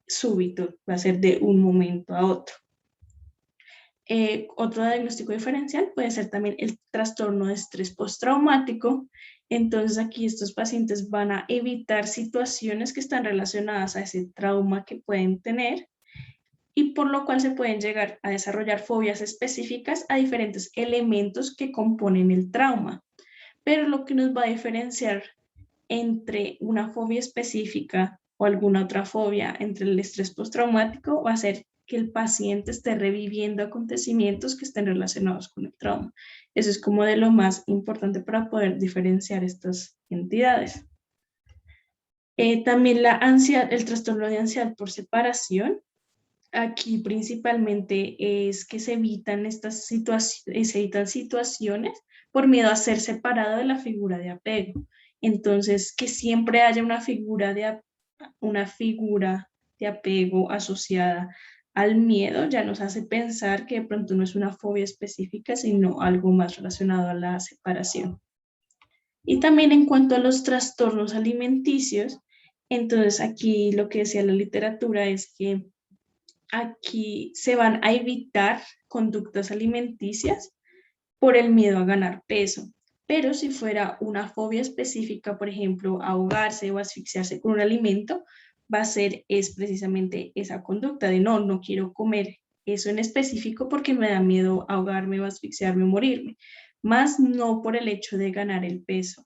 súbito, va a ser de un momento a otro. Otro diagnóstico diferencial puede ser también el trastorno de estrés postraumático. Entonces aquí estos pacientes van a evitar situaciones que están relacionadas a ese trauma que pueden tener y por lo cual se pueden llegar a desarrollar fobias específicas a diferentes elementos que componen el trauma. Pero lo que nos va a diferenciar entre una fobia específica o alguna otra fobia entre el estrés postraumático va a ser que el paciente esté reviviendo acontecimientos que estén relacionados con el trauma. Eso es como de lo más importante para poder diferenciar estas entidades. También la ansiedad, el trastorno de ansiedad por separación. Aquí principalmente es que se evitan situaciones por miedo a ser separado de la figura de apego. Entonces, que siempre haya una figura de apego asociada al miedo ya nos hace pensar que de pronto no es una fobia específica, sino algo más relacionado a la separación. Y también en cuanto a los trastornos alimenticios, entonces aquí lo que decía la literatura es que aquí se van a evitar conductas alimenticias por el miedo a ganar peso. Pero si fuera una fobia específica, por ejemplo, ahogarse o asfixiarse con un alimento, va a ser es precisamente esa conducta de no quiero comer eso en específico porque me da miedo ahogarme o asfixiarme o morirme, más no por el hecho de ganar el peso.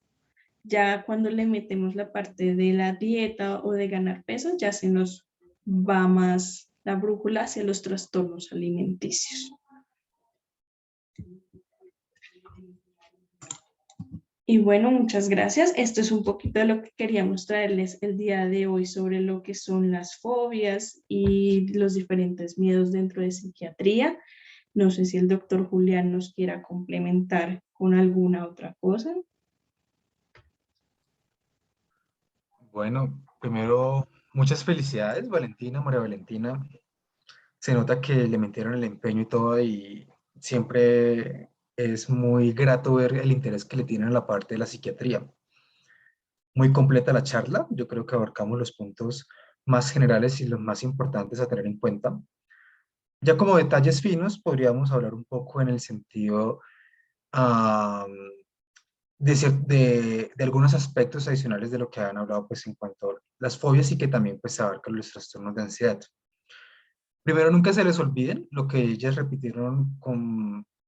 Ya cuando le metemos la parte de la dieta o de ganar peso, ya se nos va más la brújula hacia los trastornos alimenticios. Y bueno, muchas gracias. Esto es un poquito de lo que queríamos traerles el día de hoy sobre lo que son las fobias y los diferentes miedos dentro de psiquiatría. No sé si el doctor Julián nos quiera complementar con alguna otra cosa. Bueno, primero, muchas felicidades, Valentina, María Valentina. Se nota que le metieron el empeño y todo y siempre es muy grato ver el interés que le tienen a la parte de la psiquiatría. Muy completa la charla, yo creo que abarcamos los puntos más generales y los más importantes a tener en cuenta. Ya como detalles finos, podríamos hablar un poco en el sentido ah, de algunos aspectos adicionales de lo que han hablado pues en cuanto a las fobias y que también pues abarcan los trastornos de ansiedad. Primero, nunca se les olviden lo que ellas repitieron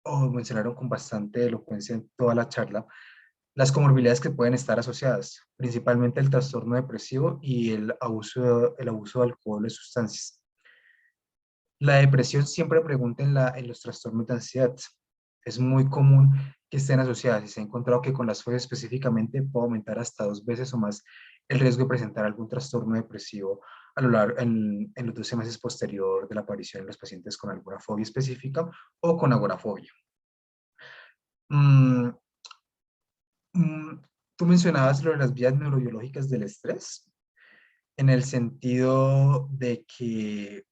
o mencionaron con bastante elocuencia en toda la charla, las comorbilidades que pueden estar asociadas, principalmente el trastorno depresivo y el abuso de alcohol y sustancias. La depresión siempre pregunta en los trastornos de ansiedad. Es muy común que estén asociadas y se ha encontrado que con las fobias específicamente puede aumentar hasta 2 veces o más el riesgo de presentar algún trastorno depresivo a lo largo en los 12 meses posterior de la aparición en los pacientes con alguna fobia específica o con agorafobia. Mm, mm, Tú mencionabas lo de las vías neurobiológicas del estrés, en el sentido de que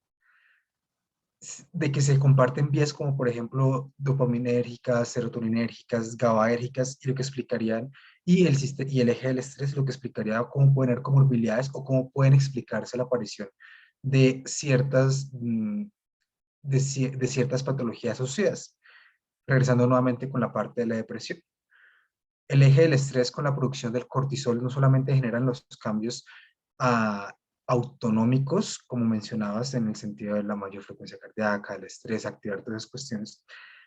se comparten vías como por ejemplo dopaminérgicas, serotoninérgicas, GABAérgicas, y lo que explicarían, y el eje del estrés, lo que explicaría cómo pueden haber comorbilidades o cómo pueden explicarse la aparición de ciertas patologías asociadas. Regresando nuevamente con la parte de la depresión. El eje del estrés con la producción del cortisol no solamente generan los cambios ah, autonómicos, como mencionabas, en el sentido de la mayor frecuencia cardíaca, el estrés, activar todas esas cuestiones,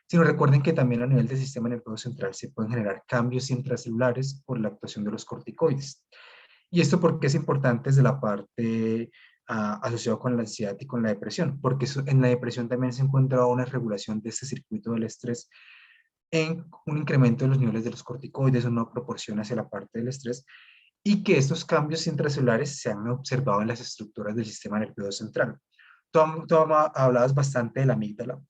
sino recuerden que también a nivel del sistema nervioso central se pueden generar cambios intracelulares por la actuación de los corticoides. Y esto porque es importante desde la parte asociada con la ansiedad y con la depresión, porque en la depresión también se encuentra una regulación de este circuito del estrés en un incremento de los niveles de los corticoides, una proporción hacia la parte del estrés, y que estos cambios intracelulares se han observado en las estructuras del sistema nervioso central. Tú hablabas bastante de la amígdala,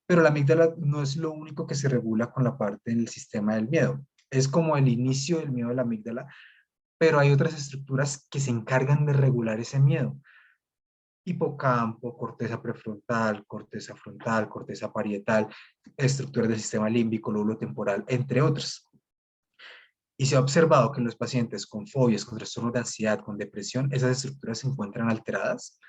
pero la amígdala no es lo único que se regula con la parte del sistema del miedo. Es como el inicio del miedo de la amígdala, pero hay otras estructuras que se encargan de regular ese miedo. Hipocampo, corteza prefrontal, corteza frontal, corteza parietal, estructuras del sistema límbico, lóbulo temporal, entre otros. Y se ha observado que en los pacientes con fobias, con trastornos de ansiedad, con depresión, esas estructuras se encuentran alteradas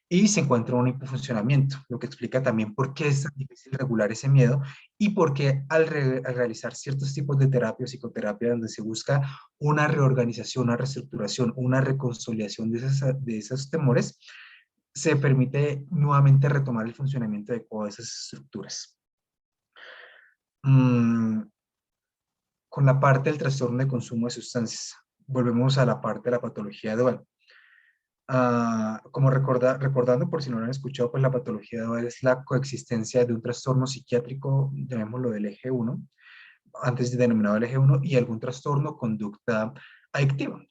y se encuentra un hipofuncionamiento, lo que explica también por qué es tan difícil regular ese miedo y por qué al realizar ciertos tipos de terapia o psicoterapia donde se busca una reorganización, una reestructuración, una reconsolidación de esos temores, se permite nuevamente retomar el funcionamiento adecuado de esas estructuras. Mm, con la parte del trastorno de consumo de sustancias, volvemos a la parte de la patología dual. Como recordando, por si no lo han escuchado, pues la patología dual es la coexistencia de un trastorno psiquiátrico, llamémoslo del eje 1, antes denominado el eje 1, y algún trastorno conducta adictiva.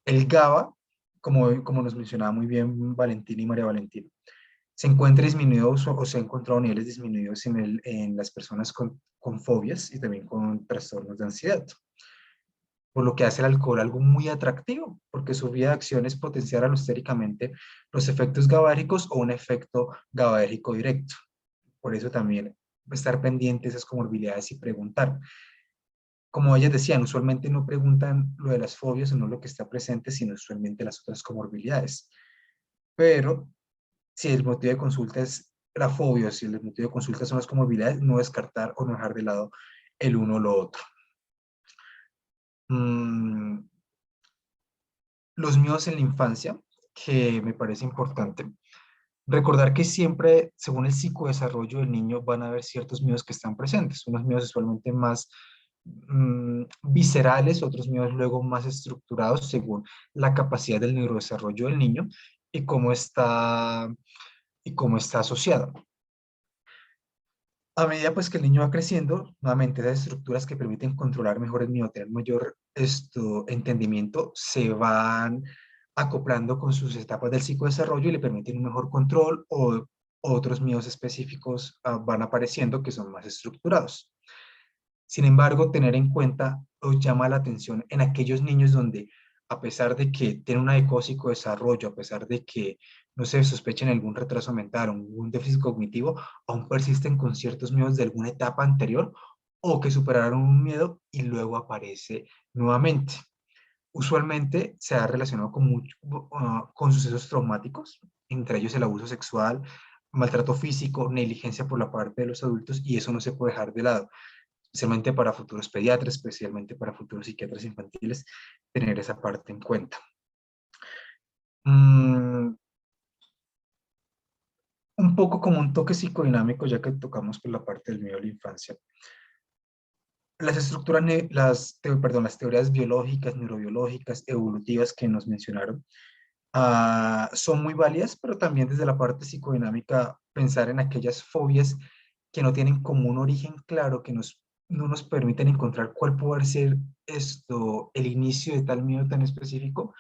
El GABA, como nos mencionaba muy bien Valentina y María Valentina, se encuentra disminuido o se ha encontrado niveles disminuidos en las personas con fobias y también con trastornos de ansiedad, por lo que hace el alcohol algo muy atractivo, porque su vía de acción es potenciar alostéricamente los efectos GABAérgicos o un efecto GABAérgico directo. Por eso también estar pendiente de esas comorbilidades y preguntar. Como ellas decían, usualmente no preguntan lo de las fobias o no lo que está presente, sino usualmente las otras comorbilidades. Pero si el motivo de consulta es la fobia, o si el motivo de consulta son las comorbilidades, no descartar o no dejar de lado el uno o lo otro. Mm, los miedos en la infancia, que me parece importante. Recordar que siempre, según el psicodesarrollo del niño, van a haber ciertos miedos que están presentes, unos miedos usualmente más viscerales, otros miedos luego más estructurados según la capacidad del neurodesarrollo del niño y cómo está asociado. A medida pues que el niño va creciendo, nuevamente esas estructuras que permiten controlar mejor el miedo, tener mayor entendimiento, se van acoplando con sus etapas del psicodesarrollo y le permiten un mejor control, o otros miedos específicos van apareciendo que son más estructurados. Sin embargo, tener en cuenta o llama la atención en aquellos niños donde, a pesar de que tienen un adecuado psicodesarrollo, a pesar de que no se sospechen algún retraso mental o un déficit cognitivo, aún persisten con ciertos miedos de alguna etapa anterior o que superaron un miedo y luego aparece nuevamente. Usualmente se ha relacionado con sucesos traumáticos, entre ellos el abuso sexual, maltrato físico, negligencia por la parte de los adultos, y eso no se puede dejar de lado, especialmente para futuros pediatras, especialmente para futuros psiquiatras infantiles, tener esa parte en cuenta. Un poco como un toque psicodinámico, ya que tocamos por la parte del miedo a la infancia. Las estructuras, las teorías biológicas, neurobiológicas, evolutivas que nos mencionaron, son muy válidas, pero también desde la parte psicodinámica pensar en aquellas fobias que no tienen como un origen claro, que no nos permiten encontrar cuál puede ser el inicio de tal miedo tan específico,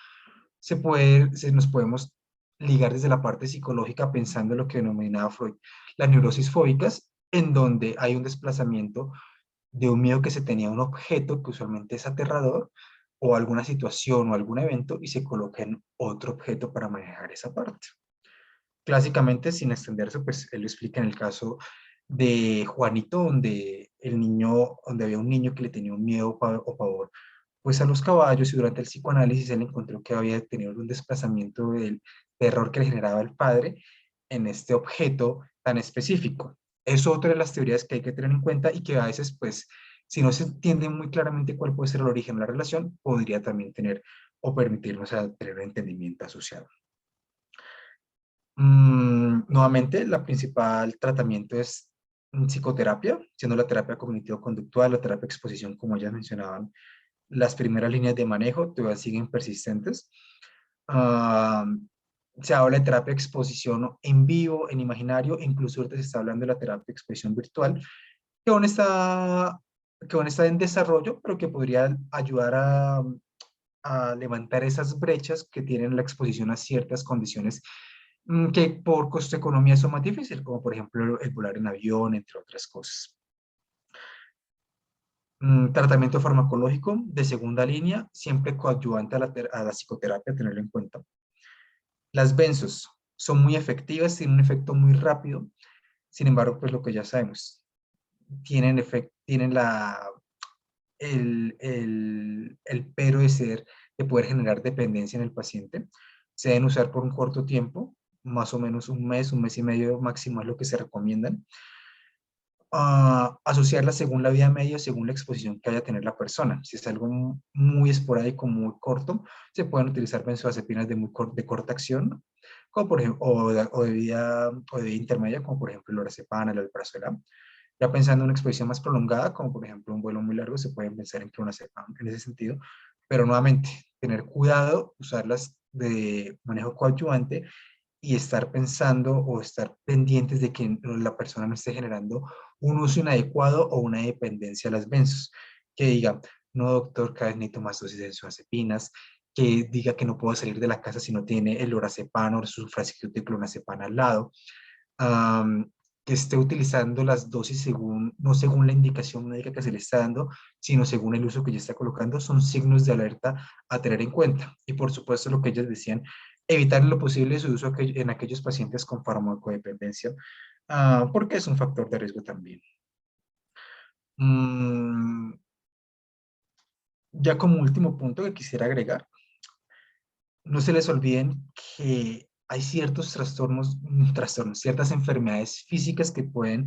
nos podemos ligar desde la parte psicológica pensando en lo que denominaba Freud, las neurosis fóbicas, en donde hay un desplazamiento de un miedo que se tenía a un objeto que usualmente es aterrador, o alguna situación o algún evento, y se coloca en otro objeto para manejar esa parte. Clásicamente, sin extenderse, pues él lo explica en el caso de Juanito, donde había un niño que le tenía un miedo o pavor pues a los caballos, y durante el psicoanálisis él encontró que había tenido un desplazamiento del terror que le generaba el padre en este objeto tan específico. Es otra de las teorías que hay que tener en cuenta, y que a veces, pues, si no se entiende muy claramente cuál puede ser el origen de la relación, podría también tener o permitirnos a tener un entendimiento asociado. Nuevamente, la principal tratamiento es psicoterapia, siendo la terapia cognitivo-conductual, la terapia de exposición, como ya mencionaban, las primeras líneas de manejo todavía siguen persistentes. Ah, Se habla de terapia de exposición en vivo, en imaginario, incluso ahorita se está hablando de la terapia de exposición virtual, que aún está en desarrollo, pero que podría ayudar a levantar esas brechas que tienen la exposición a ciertas condiciones que por costo de economía son más difíciles, como por ejemplo el volar en avión, entre otras cosas. Tratamiento farmacológico de segunda línea, siempre coadyuvante a la psicoterapia, tenerlo en cuenta. Las benzos son muy efectivas, tienen un efecto muy rápido, sin embargo, pues lo que ya sabemos, tienen el pero de poder generar dependencia en el paciente. Se deben usar por un corto tiempo, más o menos un mes y medio máximo es lo que se recomiendan. Asociarla según la vida media, según la exposición que haya a tener la persona. Si es algo muy esporádico, muy corto, se pueden utilizar benzodiazepinas de corta acción, como por ejemplo, o de vida intermedia, como por ejemplo el lorazepam, el alprazolam. Ya pensando en una exposición más prolongada, como por ejemplo un vuelo muy largo, se pueden pensar en clonazepam en ese sentido, pero nuevamente, tener cuidado, usarlas de manejo coadyuvante, y estar pensando o estar pendientes de que la persona no esté generando un uso inadecuado o una dependencia a las benzos. Que diga, no doctor, cada vez necesito más dosis de benzodiazepinas, que diga que no puedo salir de la casa si no tiene el lorazepam o su frasquito de clonazepam al lado. Que esté utilizando las dosis no según la indicación médica que se le está dando, sino según el uso que ya está colocando, son signos de alerta a tener en cuenta. Y por supuesto, lo que ellos decían, evitar en lo posible su uso en aquellos pacientes con farmacodependencia, porque es un factor de riesgo también. Ya como último punto que quisiera agregar, no se les olviden que hay ciertos ciertas enfermedades físicas que pueden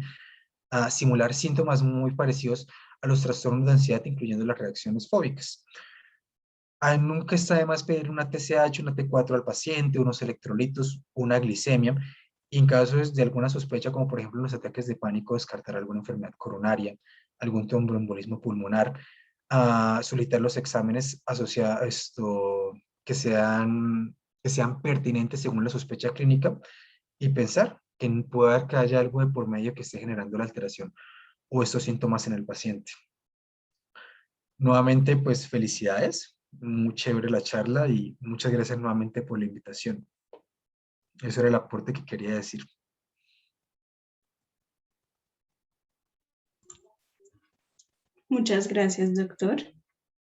simular síntomas muy parecidos a los trastornos de ansiedad, incluyendo las reacciones fóbicas. Nunca está de más pedir una TSH, una T4 al paciente, unos electrolitos, una glicemia, y en casos de alguna sospecha, como por ejemplo los ataques de pánico, descartar alguna enfermedad coronaria, algún tromboembolismo pulmonar, a solicitar los exámenes asociados a esto que sean pertinentes según la sospecha clínica y pensar que puede que haya algo de por medio que esté generando la alteración o estos síntomas en el paciente. Nuevamente, pues felicidades, muy chévere la charla y muchas gracias nuevamente por la invitación. Eso era el aporte que quería decir. Muchas gracias, doctor.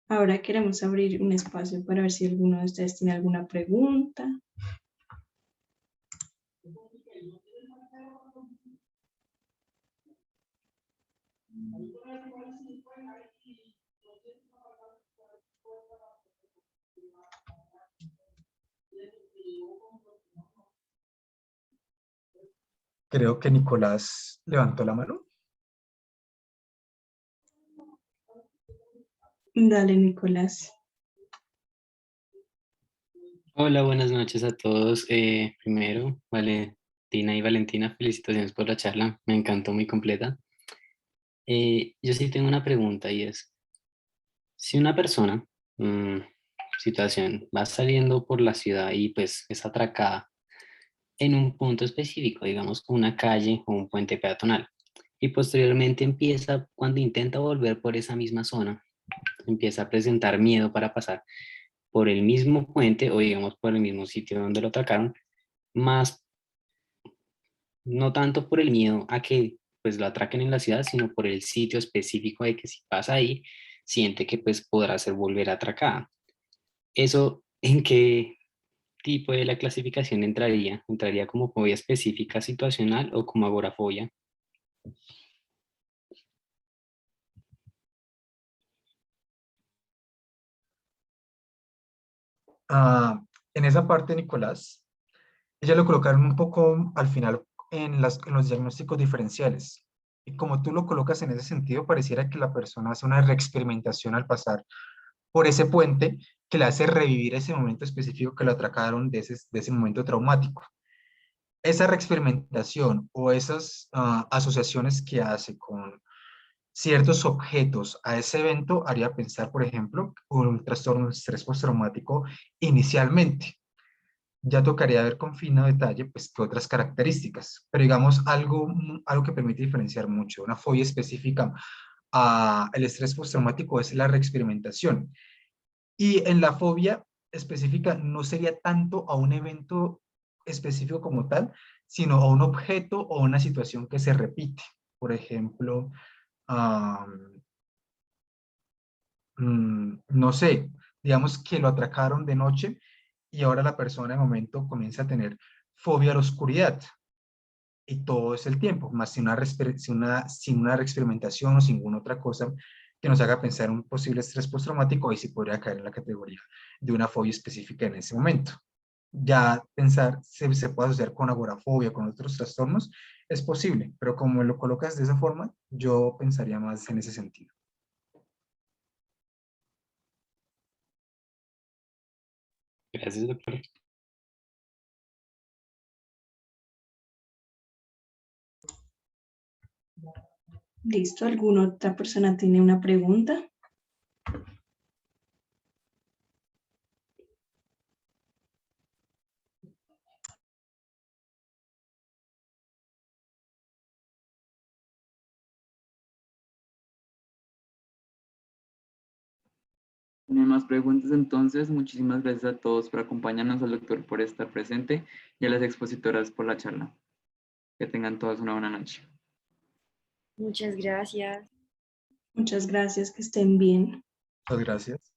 Ahora queremos abrir un espacio para ver si alguno de ustedes tiene alguna pregunta. Creo que Nicolás levantó la mano. Dale, Nicolás. Hola, buenas noches a todos. Primero, Valentina y Valentina, felicitaciones por la charla. Me encantó, muy completa. Yo sí tengo una pregunta y es, si una persona, situación, va saliendo por la ciudad y pues es atracada en un punto específico, digamos una calle o un puente peatonal, y posteriormente empieza, cuando intenta volver por esa misma zona, empieza a presentar miedo para pasar por el mismo puente o digamos por el mismo sitio donde lo atracaron, más no tanto por el miedo a que pues lo atraquen en la ciudad, sino por el sitio específico de que si pasa ahí, siente que pues podrá ser volver atracada. ¿Eso en qué tipo de la clasificación entraría? ¿Entraría como fobia específica situacional o como agorafobia? Ah, en esa parte, Nicolás, ella lo colocaron un poco al final en los diagnósticos diferenciales. Y como tú lo colocas en ese sentido, pareciera que la persona hace una reexperimentación al pasar por ese puente que le hace revivir ese momento específico que lo atracaron de ese momento traumático. Esa reexperimentación o esas asociaciones que hace con ciertos objetos a ese evento haría pensar, por ejemplo, un trastorno de estrés postraumático inicialmente. Ya tocaría ver con fino detalle, pues, qué otras características, pero digamos algo que permite diferenciar mucho. Una fobia específica al estrés postraumático es la reexperimentación. Y en la fobia específica no sería tanto a un evento específico como tal, sino a un objeto o una situación que se repite. Por ejemplo, no sé, digamos que lo atracaron de noche y ahora la persona de momento comienza a tener fobia a la oscuridad y todo es el tiempo, más sin una experimentación o sin ninguna otra cosa que nos haga pensar en un posible estrés postraumático, ahí sí podría caer en la categoría de una fobia específica en ese momento. Ya pensar se puede asociar con agorafobia, con otros trastornos, es posible, pero como lo colocas de esa forma, yo pensaría más en ese sentido. Gracias, doctor. Listo, ¿alguna otra persona tiene una pregunta? No hay más preguntas, entonces muchísimas gracias a todos por acompañarnos, al doctor por estar presente y a las expositoras por la charla. Que tengan todas una buena noche. Muchas gracias. Muchas gracias, que estén bien. Muchas gracias.